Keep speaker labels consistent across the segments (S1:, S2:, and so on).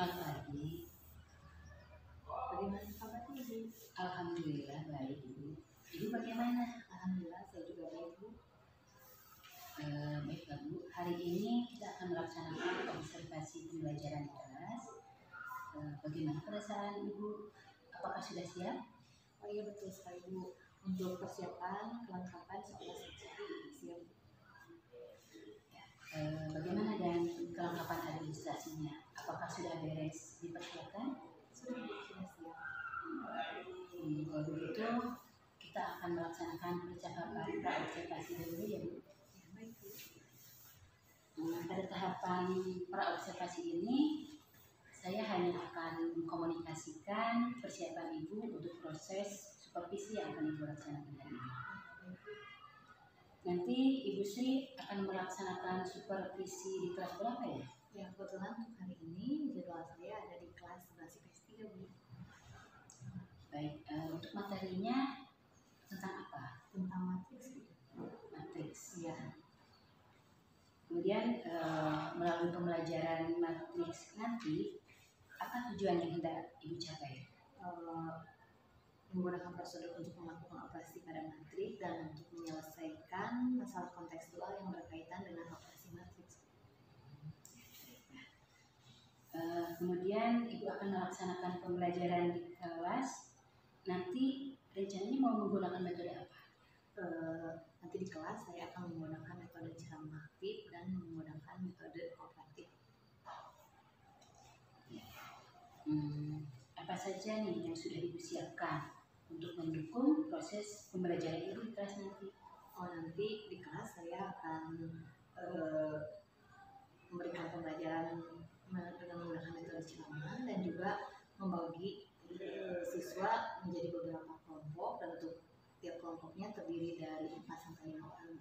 S1: Selamat pagi.
S2: Bagaimana kabarnya Ibu?
S1: Alhamdulillah baik Ibu. Ibu bagaimana?
S2: Alhamdulillah saya juga baik Bu.
S1: Baik Bu. Hari ini kita akan melaksanakan observasi pembelajaran di kelas. Bagaimana perasaan Ibu? Apakah sudah siap?
S2: Oh iya betul sekali Bu. Untuk persiapan kelengkapan soal siap.
S1: Bagaimana dan kelengkapan administrasinya? Apakah sudah beres dipersiapkan?
S2: Sudah siap.
S1: Kalau begitu kita akan melaksanakan percakapan pra-observasi dulu ya Bu.
S2: Ya, baik Bu.
S1: Pada tahapan pra-observasi ini saya hanya akan mengkomunikasikan persiapan Ibu untuk proses supervisi yang akan Ibu laksanakan hari ini. Nanti Ibu Sri akan melaksanakan supervisi di kelas berapa ya?
S2: Ya kebetulan untuk hari ini jadwal saya ada di kelas 11 IPS 3 Bu.
S1: Baik, untuk materinya tentang apa?
S2: Tentang matriks Bu.
S1: Matriks.
S2: Ya.
S1: Kemudian melalui pembelajaran matriks nanti, apa tujuan yang hendak Ibu capai?
S2: Menggunakan prosedur untuk melakukan operasi pada matriks dan untuk menyelesaikan masalah kontekstual yang berkaitan dengan operasi matriks.
S1: Kemudian Ibu akan melaksanakan pembelajaran di kelas. Nanti rencananya mau menggunakan metode apa?
S2: Nanti di kelas saya akan menggunakan metode ceramah aktif dan menggunakan metode kooperatif.
S1: Apa saja nih yang sudah Ibu siapkan untuk mendukung proses pembelajaran Ibu di kelas nanti?
S2: Nanti di kelas saya akan memberikan pembelajaran dengan menggunakan metode ceramah dan juga membagi siswa menjadi beberapa kelompok dan untuk tiap kelompoknya terdiri dari 4 sampai 5 orang.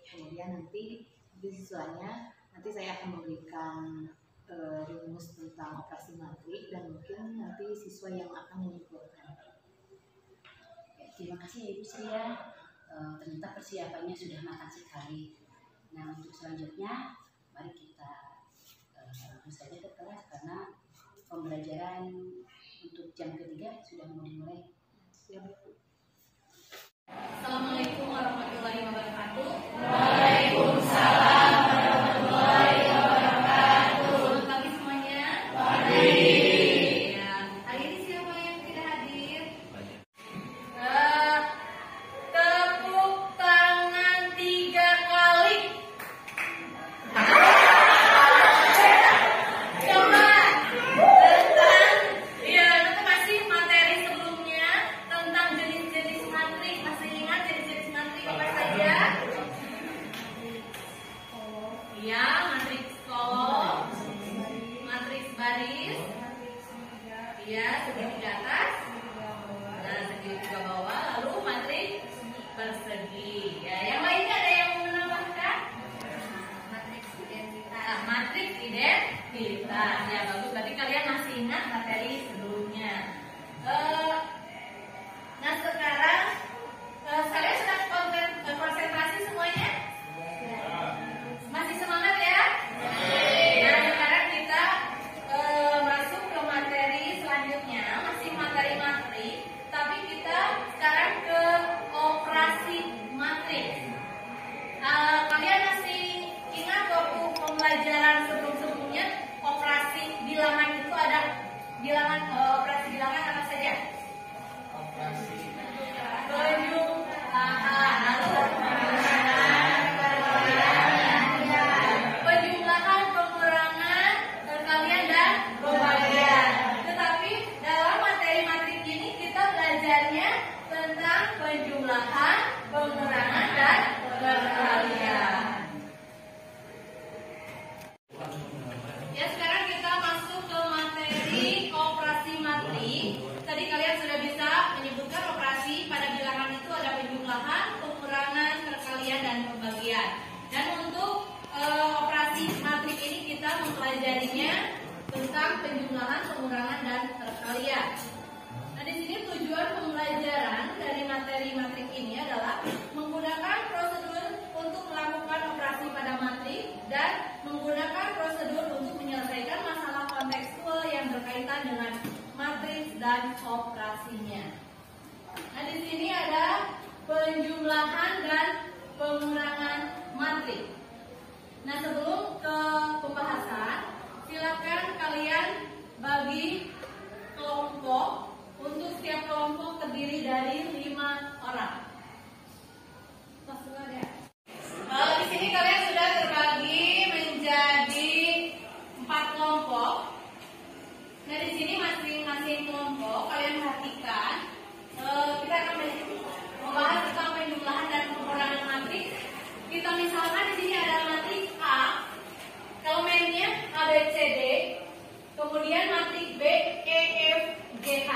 S2: Kemudian nanti siswanya nanti saya akan memberikan rumus tentang operasi matriks dan mungkin nanti siswa yang akan menyimpulkan.
S1: Terima kasih ya Ibu Sri ya. Ternyata persiapannya sudah matang sekali. Nah untuk selanjutnya mari kita langsung saja ke kelas karena pembelajaran untuk jam ketiga sudah mau dimulai.
S3: Assalamualaikum warahmatullahi wabarakatuh.
S4: Waalaikumsalam warahmatullahi wabarakatuh.
S3: Selamat pagi semuanya.
S4: Pagi.
S3: Ya, hari ini siapa yang tidak hadir? Tepuk tangan 3 kali. Coba tentang itu masih materi sebelumnya tentang jenis-jenis matrik. Masih ingat jenis-jenis matrik apa saja? Iya, matriks kolom, matriks baris, iya segitiga atas, dan segitiga bawah, lalu matriks persegi. Ya, yang lainnya ada yang mau menambahkan? Matriks identitas. Matriks identitas. Ya bagus. Berarti kalian masih ingat materi sebelumnya. Nah sekarang kalian sudah konsentrasi semuanya? Masih semangat ya? Nah sekarang kita masuk ke materi selanjutnya. Masih materi matrik, tapi kita sekarang ke operasi matrik. Kalian masih ingat waktu pembelajaran sebelum-sebelumnya operasi bilangan itu ada bilangan operasi bilangan apa saja? Penjumlahan, lalu penjumlahan, pengurangan, perkalian dan pembagian. Tetapi dalam materi matrik ini kita belajarnya tentang penjumlahan, pengurangan dan perkalian. Ya sekarang kita masuk ke materi operasi matrik. Tadi kalian sudah bisa menyebutkan operasi pada bilangan itu ada penjumlahan, pengurangan, perkalian dan pembagian. Dan untuk operasi matrik ini kita mempelajarinya tentang penjumlahan, pengurangan dan perkalian. Nah di sini tujuan pembelajaran dari materi matrik ini adalah menggunakan prosedur untuk melakukan operasi pada matrik dan menggunakan prosedur untuk menyelesaikan masalah kontekstual berkaitan dengan matriks dan operasinya. Nah, di sini ada penjumlahan dan pengurangan matriks. Nah, sebelum ke pembahasan, silakan kalian bagi kelompok. Untuk setiap kelompok terdiri dari 5 orang. Di sini kalian sudah terbagi menjadi 4 kelompok. Nah, di sini masing-masing kelompok kalian perhatikan. Kita akan membahas tentang penjumlahan dan pengurangan matriks. Kita misalkan di sini ada matriks A. Kalau mainnya A, B, C, D. Kemudian matriks B, E, F, G, H.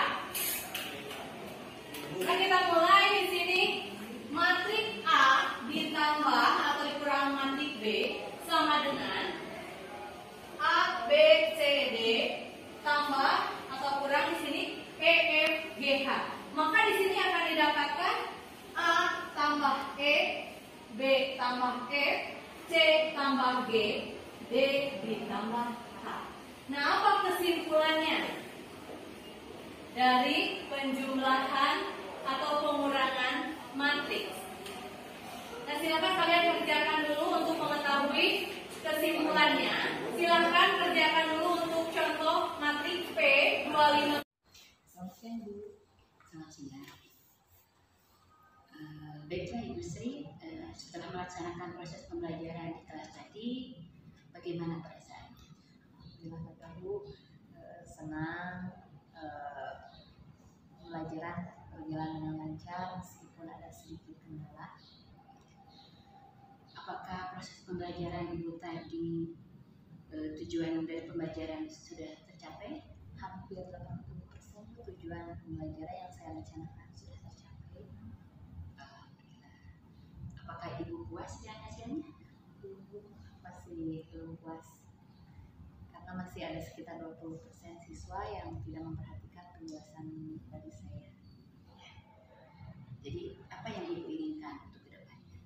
S3: Nah, kita mulai di sini. Matriks A ditambah atau dikurangi matriks B sama dengan A, B, C, D tambah atau kurang di sini E, F, G, H. Maka di sini akan didapatkan A tambah E, B tambah F, C tambah G, D ditambah H. Nah, apa kesimpulannya dari penjumlahan atau pengurangan matriks? Nah, silakan kalian kerjakan dulu untuk mengetahui kesimpulannya. Silakan kerjakan dulu untuk contoh matriks P25.
S1: Selamat siang. Baiklah Ibu Sri, setelah melaksanakan proses pembelajaran di kelas tadi, bagaimana perasaannya?
S2: Alhamdulillah Bu, senang, pembelajaran berjalan dengan lancar meskipun ada sedikit kendala.
S1: Apakah proses pembelajaran Ibu tadi tujuan dari pembelajaran sudah tercapai?
S2: Hampir 80% tujuan pembelajaran yang saya rencanakan sudah tercapai.
S1: Apakah Ibu puas dengan hasilnya?
S2: Masih belum puas karena masih ada sekitar 20% siswa yang tidak memperhatikan penjelasan dari saya.
S1: Jadi apa yang Ibu inginkan untuk kedepannya?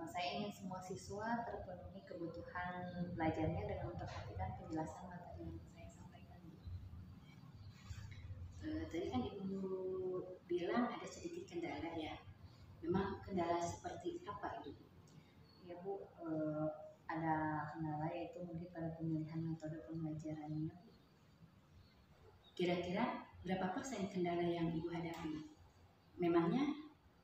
S2: Saya ingin semua siswa terpenuhi kebutuhan belajarnya dengan memperhatikan penjelasan materi yang saya sampaikan.
S1: Tadi kan Ibu bilang ada sedikit kendala ya. Memang kendala seperti apa itu?
S2: Ya Bu, ada kendala yaitu mungkin pada pemilihan metode pembelajarannya.
S1: Kira-kira berapa persen kendala yang Ibu hadapi? Memangnya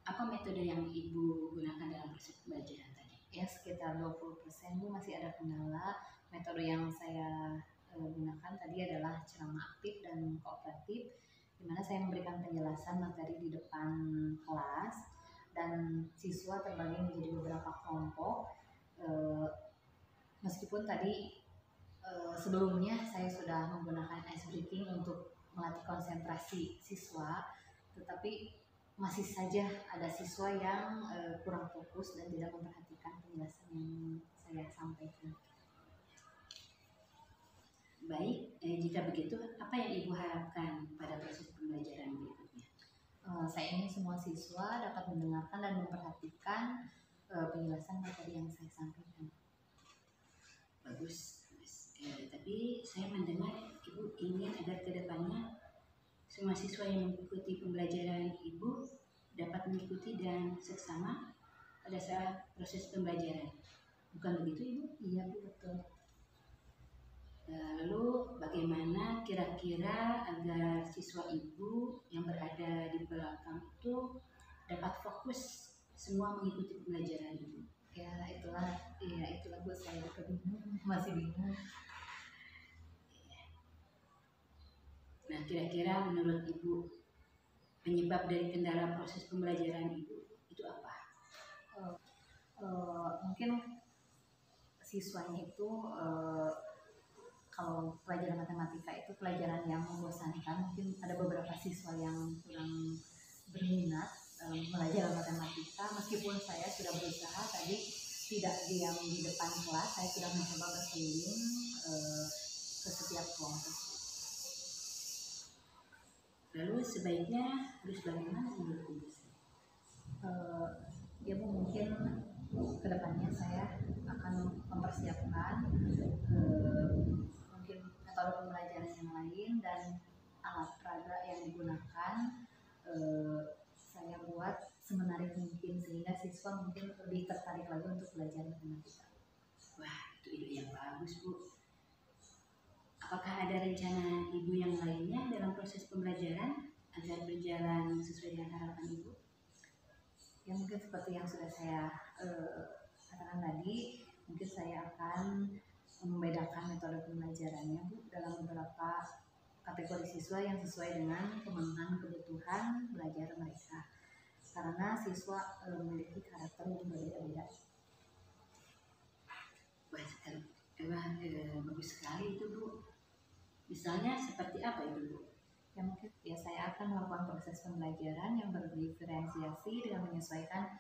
S1: apa metode yang Ibu gunakan dalam proses pembelajaran tadi?
S2: Ya sekitar 20% Bu, masih ada kendala. Metode yang saya gunakan tadi adalah ceramah aktif dan kooperatif, di mana saya memberikan penjelasan materi di depan kelas dan siswa terbagi menjadi beberapa kelompok. Meskipun tadi sebelumnya saya sudah menggunakan ice breaking untuk melatih konsentrasi siswa, tetapi masih saja ada siswa yang kurang fokus dan tidak memperhatikan penjelasan yang saya sampaikan.
S1: Baik, jika begitu apa yang Ibu harapkan pada proses pembelajaran berikutnya?
S2: Saya ingin semua siswa dapat mendengarkan dan memperhatikan penjelasan materi yang saya sampaikan.
S1: Bagus, tapi saya mendengar Ibu ingin agar kedepannya semua siswa yang mengikuti pembelajaran Ibu dapat mengikuti dan seksama pada saat proses pembelajaran. Bukan begitu Ibu?
S2: Iya Bu, betul.
S1: Lalu bagaimana kira-kira agar siswa Ibu yang berada di belakang itu dapat fokus semua mengikuti pembelajaran Ibu?
S2: Ya itulah Bu, saya juga bingung, masih bingung.
S1: Nah, kira-kira menurut Ibu penyebab dari kendala proses pembelajaran Ibu itu apa?
S2: Mungkin siswanya itu kalau pelajaran matematika itu pelajaran yang membosankan, mungkin ada beberapa siswa yang kurang berminat dalam belajar matematika. Meskipun saya sudah berusaha tadi tidak diam di depan kelas, saya sudah mencoba berkeliling ke setiap kelompok.
S1: Lalu sebaiknya harus bagaimana menurut Ibu?
S2: Ya Bu, mungkin kedepannya saya akan mempersiapkan mungkin metode pembelajaran yang lain dan alat peraga yang digunakan saya buat semenarik mungkin sehingga siswa mungkin lebih tertarik lagi untuk belajar matematika.
S1: Wah, itu ide yang bagus, Bu. Apakah ada rencana Ibu yang lainnya dalam proses pembelajaran agar berjalan sesuai dengan harapan Ibu?
S2: Ya mungkin seperti yang sudah saya katakan tadi, mungkin saya akan membedakan metode pembelajarannya Bu dalam beberapa kategori siswa yang sesuai dengan pemenuhan kebutuhan belajar mereka. Karena siswa memiliki karakter yang berbeda-beda.
S1: Wah, bagus sekali itu, Bu. Misalnya seperti apa itu, Bu?
S2: Ya mungkin ya saya akan melakukan proses pembelajaran yang berdiferensiasi dengan menyesuaikan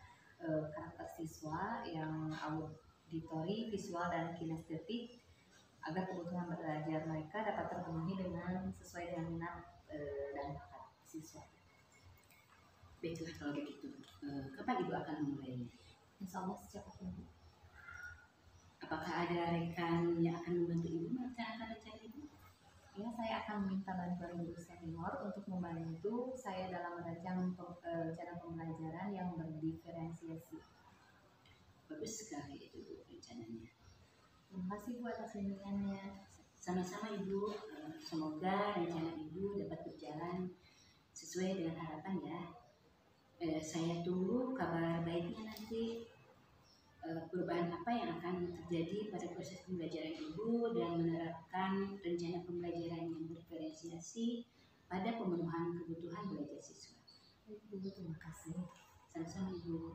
S2: karakter siswa yang auditori, visual, dan kinestetik agar kebutuhan belajar mereka dapat terpenuhi dengan sesuai dengan minat dan bakat siswa.
S1: Baiklah kalau begitu. Kapan Ibu akan memulainya?
S2: Insya Allah secepatnya.
S1: Apakah ada rekan yang akan membantu Ibu merencanakan rencana Ibu?
S2: Ya, saya akan meminta bantuan guru senior untuk membantu saya dalam merancang rencana pembelajaran yang berdiferensiasi.
S1: Bagus sekali itu, Bu, rencananya.
S2: Terima kasih Bu atas bimbingannya.
S1: Sama-sama Ibu, semoga rencana Ibu dapat berjalan sesuai dengan harapan ya. Saya tunggu kabar baiknya nanti, perubahan apa yang akan terjadi pada proses pembelajaran Ibu dan menerapkan rencana pembelajaran yang bervariasi pada pemenuhan kebutuhan belajar siswa.
S2: Ibu, terima kasih.
S1: Sama-sama Ibu.